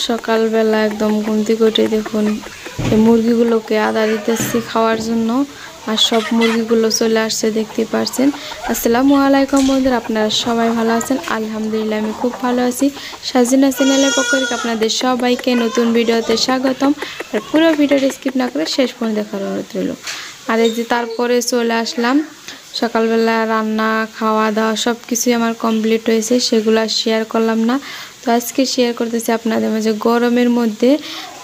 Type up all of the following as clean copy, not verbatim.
সকালবেলা একদম ঘুম থেকে উঠে দেখুন এই মুরগিগুলোকে আদা দিতেছি খাওয়ার জন্য। আর সব মুরগিগুলো চলে আসছে, দেখতে পারছেন। আসসালামু আলাইকুম বন্ধুরা, আপনারা সবাই ভালো আছেন? আলহামদুলিল্লাহ আমি খুব ভালো আছি। সাজিনা চ্যানেলের পক্ষ থেকে আপনাদের সবাইকে নতুন ভিডিওতে স্বাগতম। আর পুরো ভিডিওটা স্কিপ না করে শেষ পর্যন্ত দেখার অনুরোধ রইল। আর এই যে তারপরে চলে আসলাম, সকালবেলা রান্না খাওয়া দাওয়া সব কিছুই আমার কমপ্লিট হয়েছে, সেগুলো শেয়ার করলাম না। তো আজকে শেয়ার করতেছি আপনাদের মাঝে গরমের মধ্যে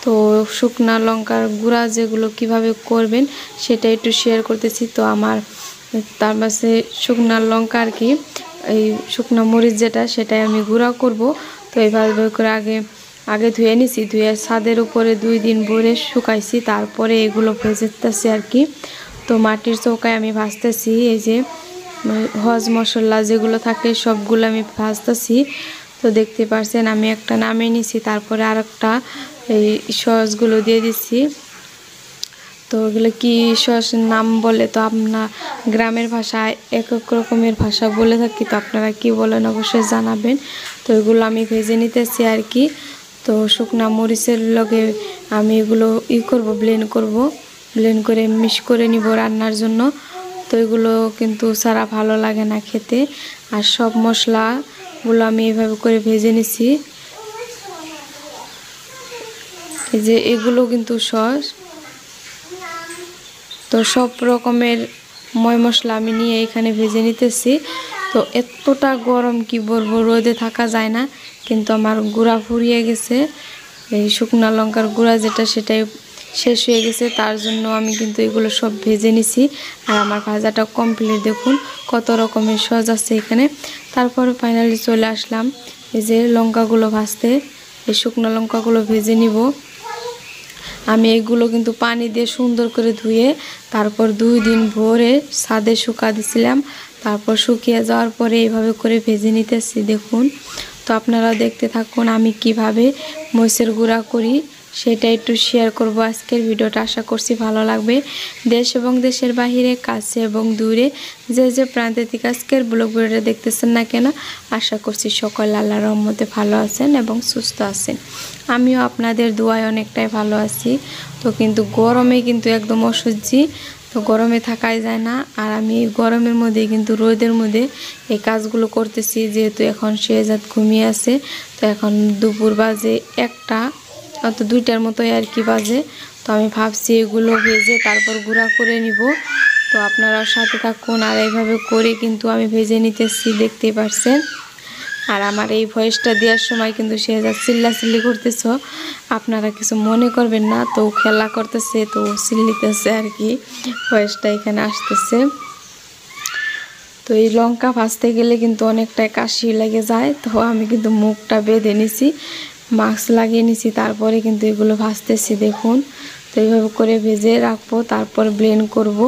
তো শুকনা লঙ্কার গুঁড়া যেগুলো কিভাবে করবেন সেটা একটু শেয়ার করতেছি। তো আমার তার মাঝে শুকনা লঙ্কা আর কি, এই শুকনো মরিচ যেটা সেটাই আমি গুঁড়া করব। তো এইভাবে করে আগে ধুয়ে নিছি, ধুয়ে ছাদের উপরে 2 দিন ভরে শুকাইছি, তারপরে এগুলো ভেজেতেছি আর কি। তো মাটির চৌকায় আমি ভাজতেছি, এই যে হজ মশলা যেগুলো থাকে সবগুলো আমি ভাজতেছি। তো দেখতে পারছেন আমি একটা নামিয়ে নিছি, তারপরে আরেকটা এই সসগুলো দিয়ে দিচ্ছি। তো ওগুলো কি সস নাম বলে, তো আপনার গ্রামের ভাষায় এক এক রকমের ভাষা বলে থাকি, তো আপনারা কি বলেন অবশ্যই জানাবেন। তো এগুলো আমি ভেজে নিতেছি আর কি। তো শুকনা মরিচের লগে আমি এগুলো করব, ব্লেন্ড করে মিক্স করে নিব রান্নার জন্য। তো এগুলো কিন্তু সারা ভালো লাগে না খেতে। আর সব মশলাগুলো আমি এইভাবে করে ভেজে নিছি। এই যে এগুলো কিন্তু সস, তো সব রকমের ময় মশলা আমি নিয়ে এখানে ভেজে নিতেছি। তো এতটা গরম কি বলবো, রোদে থাকা যায় না, কিন্তু আমার গুঁড়া ফুরিয়ে গেছে। এই শুকনা লঙ্কার গুঁড়া যেটা সেটাই শেষ হয়ে গেছে, তার জন্য আমি কিন্তু এগুলো সব ভেজে নিছি। আর আমার ভাজাটা কমপ্লিট, দেখুন কত রকমের সস আছে এখানে। তারপরে ফাইনালি চলে আসলাম এই যে লঙ্কাগুলো ভাজতে। এই শুকনো লঙ্কাগুলো ভেজে নিব আমি। এগুলো কিন্তু পানি দিয়ে সুন্দর করে ধুয়ে তারপর 2 দিন ভরে ছাদে শুকা দিছিলাম। তারপর শুকিয়ে যাওয়ার পরে এইভাবে করে ভেজে নিতেছি, দেখুন। তো আপনারা দেখতে থাকুন আমি কিভাবে মরিচের গুঁড়া করি, সেটা একটু শেয়ার করব আজকের ভিডিওটা। আশা করছি ভালো লাগবে। দেশ এবং দেশের বাহিরে, কাছে এবং দূরে যে প্রান্তে থেকে আজকের ব্লগ ভিডিওটা দেখতেছেন না কেন, আশা করছি সকল আল্লাহর রহমতে ভালো আছেন এবং সুস্থ আছেন। আমিও আপনাদের দোয়ায় অনেকটাই ভালো আছি। তো কিন্তু গরমে কিন্তু একদম অসহ্যি, তো গরমে থাকাই যায় না। আর আমি এই গরমের মধ্যে কিন্তু রোদের মধ্যে এই কাজগুলো করতেছি, যেহেতু এখন শেহজাদ ঘুমিয়ে আছে। তো এখন দুপুর বাজে 1টা, অত 2টার মতোই আর কি বাজে। তো আমি ভাবছি এগুলো ভেজে তারপর গুঁড়া করে নিব। তো আপনারা সাথে থাকুন। আর এইভাবে করে কিন্তু আমি ভেজে নিতেছি, দেখতেই পারছেন। আর আমার এই ভয়েসটা দেওয়ার সময় কিন্তু শেহজাদ চিল্লাচিল্লি করতেছ, আপনারা কিছু মনে করবেন না। তো খেলা করতেছে, তো চিল্লিতেছে আর কি, ভয়েসটা এখানে আসতেছে। তো এই লঙ্কা ভাজতে গেলে কিন্তু অনেকটাই কাশি লেগে যায়, তো আমি কিন্তু মুখটা বেঁধে নিছি, মাস্ক লাগিয়ে নিছি, তারপরে কিন্তু এগুলো ভাজতেছি, দেখুন। তো এইভাবে করে ভেজে রাখবো, তারপর ব্লেন্ড করব।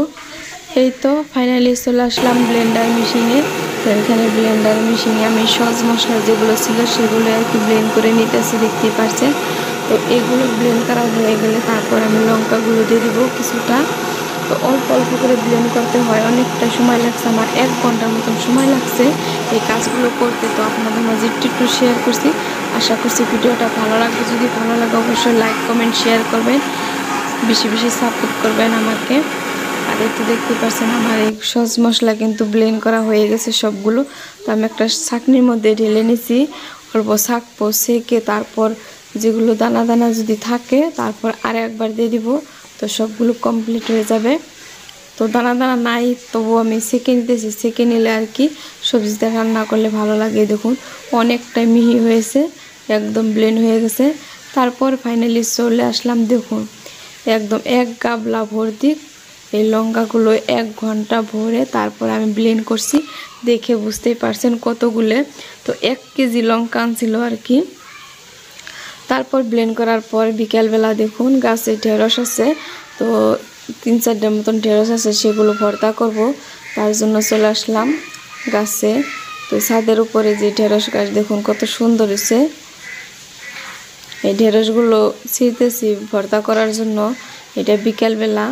এই তো ফাইনালি চলে আসলাম ব্লেন্ডার মেশিনে। তো এখানে ব্লেন্ডার মেশিনে আমি সস মশলা যেগুলো ছিল সেগুলো আর কি ব্লেন্ড করে নিতেছি, দেখতেই পারছেন। তো এগুলো ব্লেন্ড করা হয়ে গেলে তারপর আমি লঙ্কাগুলো দিয়ে দিব কিছুটা। তো অল্প অল্প করে ব্লেন্ড করতে হয়, অনেকটা সময় লাগছে আমার, 1 ঘন্টার মতন সময় লাগছে এই কাজগুলো করতে। তো আপনাদের মাঝে একটু শেয়ার করছি। আশা করছি ভিডিওটা ভালো লাগবে। যদি ভালো লাগে অবশ্যই লাইক কমেন্ট শেয়ার করবেন, বেশি বেশি সাপোর্ট করবেন আমাকে। আর একটু দেখতে পাচ্ছেন আমার এই সস মশলা কিন্তু ব্লেন্ড করা হয়ে গেছে সবগুলো। তো আমি একটা ছাঁকনির মধ্যে ঢেলে নিছি, অল্প ছাঁকবো, সেকে তারপর যেগুলো দানা দানা যদি থাকে তারপর একবার দিয়ে দিব, তো সবগুলো কমপ্লিট হয়ে যাবে। তো দানা দানা নাই তবু আমি সেকে নিতেছি, সেকে নিলে আর কি সবজিতে রান্না করলে ভালো লাগে। দেখুন অনেকটাই মিহি হয়েছে, একদম ব্লেন্ড হয়ে গেছে। তারপর ফাইনালি চলে আসলাম, দেখুন একদম 1 গাবলা ভর্তি এই লঙ্কাগুলো 1 ঘন্টা ভরে তারপর আমি ব্লেন্ড করছি। দেখে বুঝতেই পারছেন কতগুলো, তো 1 কেজি লঙ্কা আনছিল আর কি। তারপর ব্লেন্ড করার পর বিকেলবেলা দেখুন গাছে ঢেঁড়স আছে, তো 3-4টার মতন ঢেঁড়স আছে, সেগুলো ভর্তা করব, তার জন্য চলে আসলাম গাছে। তো ছাদের উপরে যে ঢেঁড়স গাছ দেখুন কত সুন্দর হয়েছে। এই ঢেঁড়সগুলো ছিঁড়তেছি ভর্তা করার জন্য, এটা বিকেলবেলা।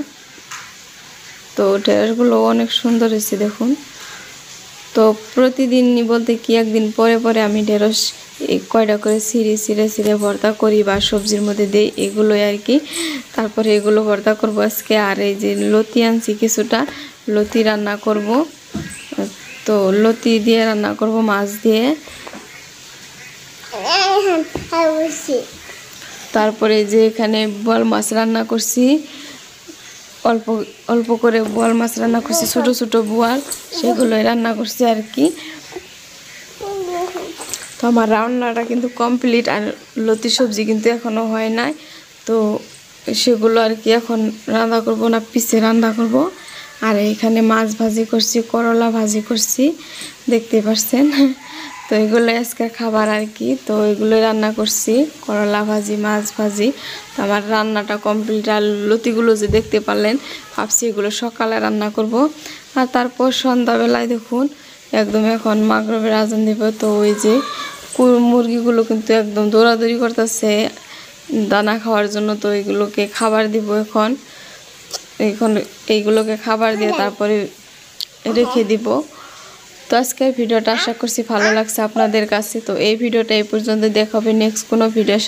তো ঢেঁড়সগুলো অনেক সুন্দর হয়েছে দেখুন। তো প্রতিদিনই বলতে কি একদিন পরে পরে আমি ঢেঁড়স এই কয়টা করে ছিঁড়ে ভর্তা করি বা সবজির মধ্যে দিই, এগুলোই আর কি। তারপরে এগুলো ভর্তা করব আজকে। আর এই যে লতি আনছি কিছুটা, লতি রান্না করব। তো লতি দিয়ে রান্না করব মাছ দিয়ে। তারপরে যে এখানে বোয়াল মাছ রান্না করছি, অল্প অল্প করে বোয়াল মাছ রান্না করছি, ছোট ছোট বোয়াল, সেগুলোই রান্না করছি আর কি। তো আমার রান্নাটা কিন্তু কমপ্লিট, আর লতি সবজি কিন্তু এখনও হয় নাই। তো সেগুলো আর কি এখন রান্না করব না, পিছে রান্না করব। আর এখানে মাছ ভাজি করছি, করলা ভাজি করছি, দেখতে পাচ্ছেন। তো এগুলো আজকের খাবার আর কি। তো এগুলোই রান্না করছি, করলা ভাজি, মাছ ভাজি। তো আমার রান্নাটা কমপ্লিট। আর লতিগুলো যে দেখতে পারলেন, ভাবছি এগুলো সকালে রান্না করব। আর তারপর সন্ধ্যাবেলায় দেখুন একদম এখন মাগরিবের আজান দিব। তো ওই যে মুরগিগুলো কিন্তু একদম দৌড়াদৌড়ি করতেছে দানা খাওয়ার জন্য। তো এগুলোকে খাবার দিব এখন এইগুলোকে খাবার দিয়ে তারপরে রেখে দিব। তো আজকের ভিডিওটা আশা করছি ভালো লাগছে আপনাদের কাছে। তো এই ভিডিওটা এই পর্যন্ত, দেখা হবে নেক্সট কোনো ভিডিও।